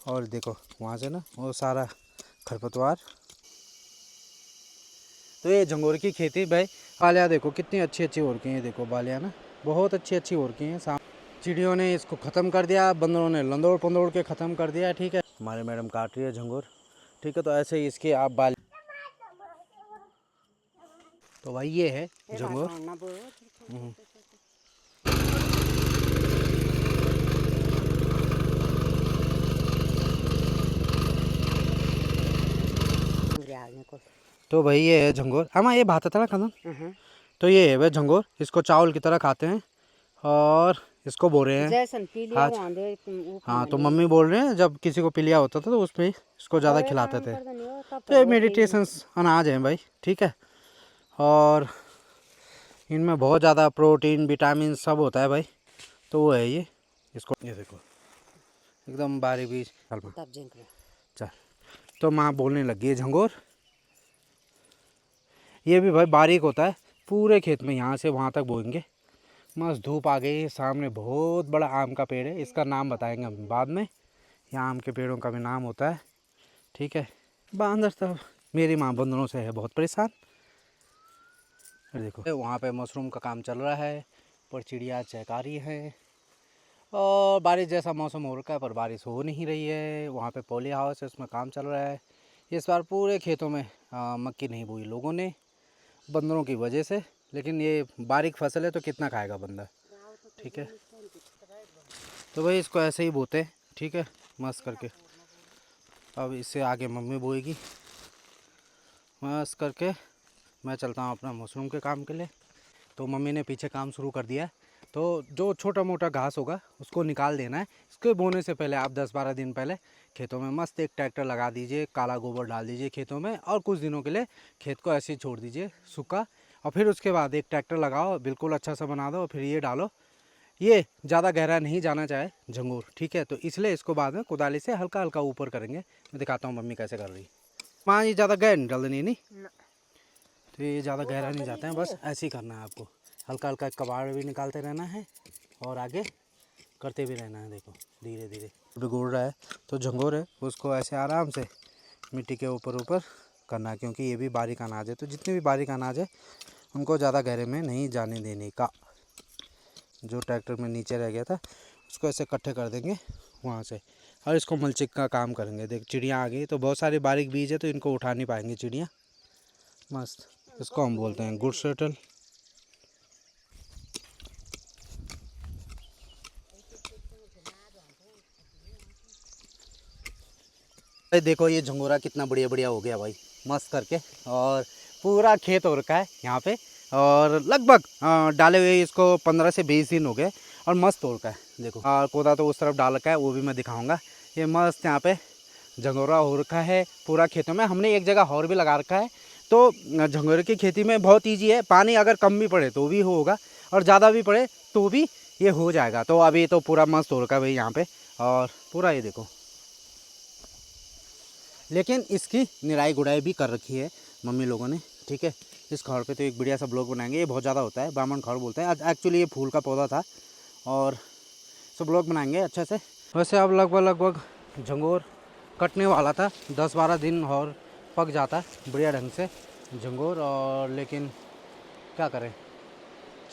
और देखो वहाँ से ना वो सारा खरपतवार। तो ये झंगोर की खेती भाई। बालियाँ देखो कितनी अच्छी अच्छी हो रखी हैं, देखो बालियाँ ना बहुत अच्छी अच्छी हो रखी हैं। चिड़ियों ने इसको ख़त्म कर दिया, बंदरों ने लंदोड़ पंदोड़ के ख़त्म कर दिया। ठीक है, हमारे मैडम काट रही है झंगोर। ठीक है, तो ऐसे ही इसके आप बाल। तो भाई ये है झंगोर। तो भाई ये है झंगोर। हाँ ये बात था ना खत्म। तो ये है भाई झंगोर, इसको चावल की तरह खाते हैं और इसको बोल रहे हैं आज। हाँ तो मम्मी बोल रहे हैं जब किसी को पीलिया होता था तो उस पर इसको ज़्यादा खिलाते थे। तो ये मेडिटेशन अनाज है भाई। ठीक है, और इनमें बहुत ज़्यादा प्रोटीन विटामिन सब होता है भाई। तो वो है ये। इसको ये देखो एकदम बारीक बीज चल। तो माँ बोलने लगी है झंगोर। ये भी भाई बारीक होता है, पूरे खेत में यहाँ से वहाँ तक बोएंगे। मस्त धूप आ गई, सामने बहुत बड़ा आम का पेड़ है, इसका नाम बताएंगे हम बाद में। यहाँ आम के पेड़ों का भी नाम होता है। ठीक है, बांदर सब मेरी माँ बंदरों से है बहुत परेशान। देखो वहाँ पे मशरूम का काम चल रहा है, पर चिड़िया चहका रही है। और बारिश जैसा मौसम हो रखा है पर बारिश हो नहीं रही है। वहाँ पे पॉली हाउस है, उसमें काम चल रहा है। इस बार पूरे खेतों में मक्की नहीं बोई लोगों ने बंदरों की वजह से। लेकिन ये बारीक फसल है तो कितना खाएगा बंदर। ठीक है, तो भाई इसको ऐसे ही बोते हैं। ठीक है, मस्त करके। अब इससे आगे मम्मी बोएगी मस्त करके। मैं चलता हूँ अपना मशरूम के काम के लिए। तो मम्मी ने पीछे काम शुरू कर दिया है। तो जो छोटा मोटा घास होगा उसको निकाल देना है। इसके बोने से पहले आप 10-12 दिन पहले खेतों में मस्त एक ट्रैक्टर लगा दीजिए, काला गोबर डाल दीजिए खेतों में और कुछ दिनों के लिए खेत को ऐसे ही छोड़ दीजिए सूखा। और फिर उसके बाद एक ट्रैक्टर लगाओ, बिल्कुल अच्छा सा बना दो और फिर ये डालो। ये ज़्यादा गहरा नहीं जाना चाहे झंगूर। ठीक है, तो इसलिए इसको बाद में कुदाली से हल्का हल्का ऊपर करेंगे। मैं दिखाता हूँ मम्मी कैसे कर रही। माँ ये ज़्यादा गहरा नहीं डाल देनी नहीं, तो ये ज़्यादा गहरा नहीं जाते हैं, बस ऐसे ही करना है आपको। हल्का हल्का कबाड़ भी निकालते रहना है और आगे करते भी रहना है। देखो धीरे धीरे भिगोड़ रहा है तो झंगोर है उसको ऐसे आराम से मिट्टी के ऊपर ऊपर करना है, क्योंकि ये भी बारीक अनाज है। तो जितने भी बारीक अनाज है उनको ज़्यादा गहरे में नहीं जाने देने का। जो ट्रैक्टर में नीचे रह गया था उसको ऐसे इकट्ठे कर देंगे वहाँ से, और इसको मल्चिंग का काम करेंगे। देख चिड़िया आ गई तो बहुत सारे बारीक बीज है तो इनको उठा नहीं पाएंगी चिड़िया। मस्त, इसको हम बोलते हैं गुड सेटल। देखो ये झंगोरा कितना बढ़िया बढ़िया हो गया भाई, मस्त करके। और पूरा खेत हो रखा है यहाँ पे, और लगभग डाले हुए इसको 15 से 20 दिन हो गए और मस्त हो रखा है। देखो और पौधा तो उस तरफ डाल रखा है, वो भी मैं दिखाऊंगा। ये मस्त यहाँ पे झंगोरा हो रखा है पूरा खेतों में। हमने एक जगह और भी लगा रखा है। तो झंगोरे की खेती में बहुत ईजी है, पानी अगर कम भी पड़े तो भी होगा और ज़्यादा भी पड़े तो भी ये हो जाएगा। तो अभी तो पूरा मस्त हो रखा है भाई यहाँ पे, और पूरा ये देखो। लेकिन इसकी निराई गुड़ाई भी कर रखी है मम्मी लोगों ने। ठीक है, इस खड़ पे तो एक बढ़िया सा ब्लॉग बनाएंगे। ये बहुत ज़्यादा होता है, ब्राह्मण खड़ बोलते हैं। एक्चुअली ये फूल का पौधा था और सब ब्लॉग बनाएंगे अच्छे से। वैसे अब लगभग झंगोर कटने वाला था, 10-12 दिन और पक जाता है बढ़िया ढंग से झंगोर। और लेकिन क्या करें,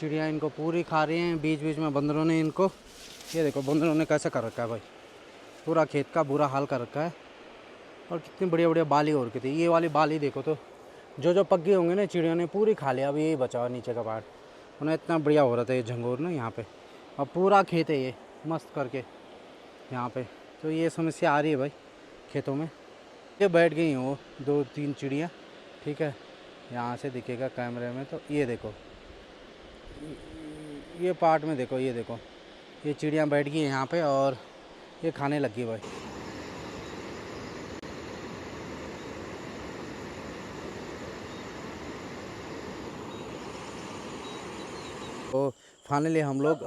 चिड़िया इनको पूरी खा रही हैं। बीच बीच में बंदरों ने इनको, ये देखो बंदरों ने कैसे कर रखा है भाई, पूरा खेत का बुरा हाल कर रखा है। और कितनी बढ़िया बढ़िया बाली हो रखी थी। ये वाली बाली देखो, तो जो पक गए होंगे ना चिड़ियों ने पूरी खा लिया। अब यही बचा हुआ नीचे का पार्ट। उन्हें इतना बढ़िया हो रहा था ये झंगोर ना यहाँ पे। और पूरा खेत है ये मस्त करके यहाँ पे। तो ये समस्या आ रही है भाई खेतों में। ये बैठ गई हैं वो 2-3 चिड़ियाँ। ठीक है, यहाँ से दिखेगा कैमरे में। तो ये देखो ये पार्ट में देखो, ये देखो ये चिड़ियाँ बैठ गई हैं यहाँ पे और ये खाने लगी भाई। तो फाइनली हम लोग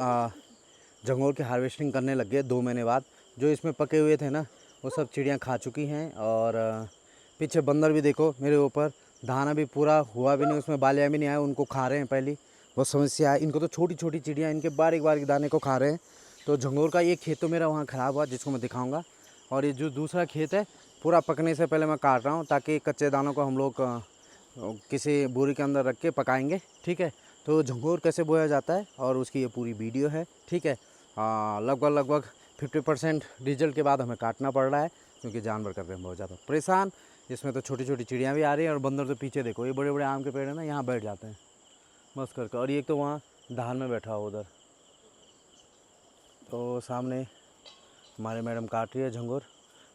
झंगोर की हार्वेस्टिंग करने लग गए 2 महीने बाद। जो इसमें पके हुए थे ना वो सब चिड़ियाँ खा चुकी हैं। और पीछे बंदर भी देखो मेरे ऊपर, दाना भी पूरा हुआ भी नहीं, उसमें बालियाँ भी नहीं आए, उनको खा रहे हैं। पहली बहुत समस्या है इनको, तो छोटी छोटी चिड़ियाँ इनके बारीक बारीक दाने को खा रहे हैं। तो झंगोर का ये खेत तो मेरा वहाँ ख़राब हुआ जिसको मैं दिखाऊँगा। और ये जो दूसरा खेत है पूरा पकने से पहले मैं काट रहा हूँ, ताकि कच्चे दानों को हम लोग किसी बोरी के अंदर रख के पकाएंगे। ठीक है, तो झंगोर कैसे बोया जाता है और उसकी ये पूरी वीडियो है। ठीक है, लगभग 50% डीजल के बाद हमें काटना पड़ रहा है, क्योंकि जानवर कर रहे हैं बहुत ज़्यादा परेशान। इसमें तो छोटी छोटी चिड़ियाँ भी आ रही हैं, और बंदर तो पीछे देखो, ये बड़े बड़े आम के पेड़ हैं ना, यहाँ बैठ जाते हैं मस्त करके। और ये तो वहाँ धान में बैठा हो उधर, तो सामने हमारे मैडम काट रही है झंगोर।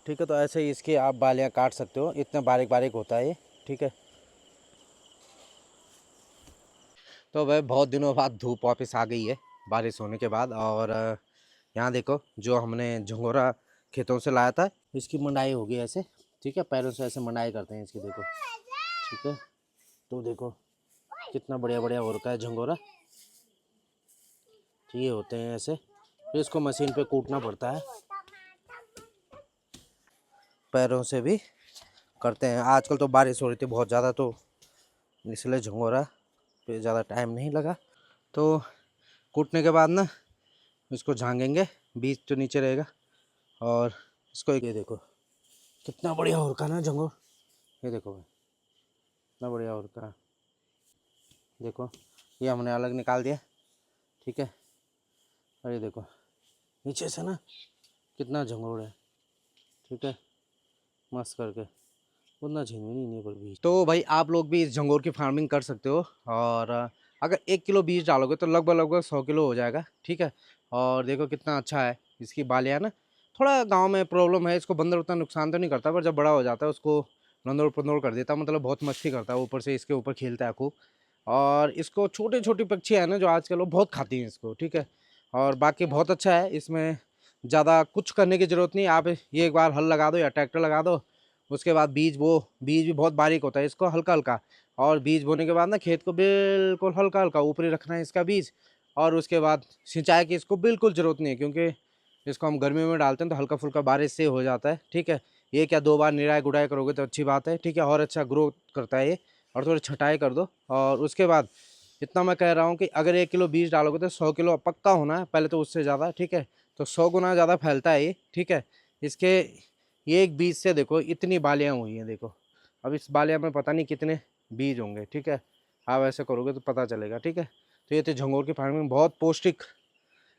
ठीक है, तो ऐसे ही इसकी आप बालियाँ काट सकते हो, इतना बारीक बारीक होता है ये। ठीक है, तो वह बहुत दिनों बाद धूप वापस आ गई है बारिश होने के बाद। और यहाँ देखो, जो हमने झंगोरा खेतों से लाया था, इसकी मंडाई होगी ऐसे। ठीक है, पैरों से ऐसे मंडाई करते हैं इसकी, देखो। ठीक है, तो देखो कितना बढ़िया बढ़िया हो रखा है झंगोरा। तो ये होते हैं ऐसे, फिर इसको मशीन पे कूटना पड़ता है, पैरों से भी करते हैं। आजकल तो बारिश हो रही थी बहुत ज़्यादा, तो इसलिए झंगोरा पे ज़्यादा टाइम नहीं लगा। तो कूटने के बाद ना इसको झांकेंगे, बीज तो नीचे रहेगा। और इसको ये देखो कितना बढ़िया हो रखा ना झंगोर, ये देखो भाई कितना बढ़िया हो रखा। देखो ये हमने अलग निकाल दिया। ठीक है, और ये देखो नीचे से ना कितना झंगोर है। ठीक है, मस्त करके, उतना झिंगुनी नहीं पर बीज। तो भाई आप लोग भी इस झंगोर की फार्मिंग कर सकते हो। और अगर 1 किलो बीज डालोगे तो लगभग 100 किलो हो जाएगा। ठीक है, और देखो कितना अच्छा है। इसकी बालियाँ ना, थोड़ा गांव में प्रॉब्लम है, इसको बंदर उतना नुकसान तो नहीं करता, पर जब बड़ा हो जाता है उसको रंदोड़ पंदोड़ कर देता है, मतलब बहुत मस्ती करता है, ऊपर से इसके ऊपर खेलता है खूब। और इसको छोटे छोटे पक्षी है ना जो आजकल, वो बहुत खाती हैं इसको। ठीक है, और बाकी बहुत अच्छा है, इसमें ज़्यादा कुछ करने की ज़रूरत नहीं। आप ये एक बार हल लगा दो या ट्रैक्टर लगा दो, उसके बाद बीज भी बहुत बारीक होता है, इसको हल्का हल्का। और बीज बोने के बाद ना खेत को बिल्कुल हल्का हल्का ऊपरी रखना है इसका बीज। और उसके बाद सिंचाई की इसको बिल्कुल ज़रूरत नहीं है, क्योंकि इसको हम गर्मी में डालते हैं तो हल्का फुल्का बारिश से हो जाता है। ठीक है, ये क्या 2 बार निराई गुड़ाई करोगे तो अच्छी बात है। ठीक है, और अच्छा ग्रोथ करता है ये। और थोड़ी छटाई कर दो, और उसके बाद इतना मैं कह रहा हूँ कि अगर 1 किलो बीज डालोगे तो 100 किलो पक्का होना है, पहले तो उससे ज़्यादा। ठीक है, तो 100 गुना ज़्यादा फैलता है ये। ठीक है, इसके ये एक बीज से देखो इतनी बालियाँ हुई हैं, देखो। अब इस बालिया में पता नहीं कितने बीज होंगे। ठीक है, आप ऐसे करोगे तो पता चलेगा। ठीक है, तो ये तो झंगोर की फार्मिंग बहुत पौष्टिक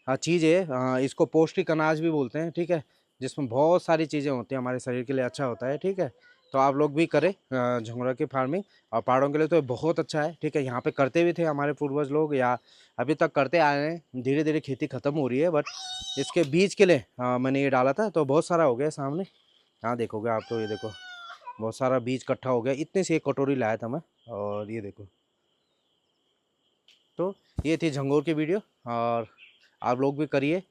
चीज़ है। इसको पौष्टिक अनाज भी बोलते हैं। ठीक है, जिसमें बहुत सारी चीज़ें होती हैं, हमारे शरीर के लिए अच्छा होता है। ठीक है, तो आप लोग भी करें झंगोरा की फार्मिंग, और पहाड़ों के लिए तो ये बहुत अच्छा है। ठीक है, यहाँ पे करते भी थे हमारे पूर्वज लोग, या अभी तक करते आए हैं। धीरे धीरे खेती ख़त्म हो रही है, बट इसके बीज के लिए मैंने ये डाला था, तो बहुत सारा हो गया सामने। यहाँ देखोगे आप, तो ये देखो बहुत सारा बीज इकट्ठा हो गया, इतने से एक कटोरी लाया था मैं। और ये देखो, तो ये थी झंगोर की वीडियो, और आप लोग भी करिए।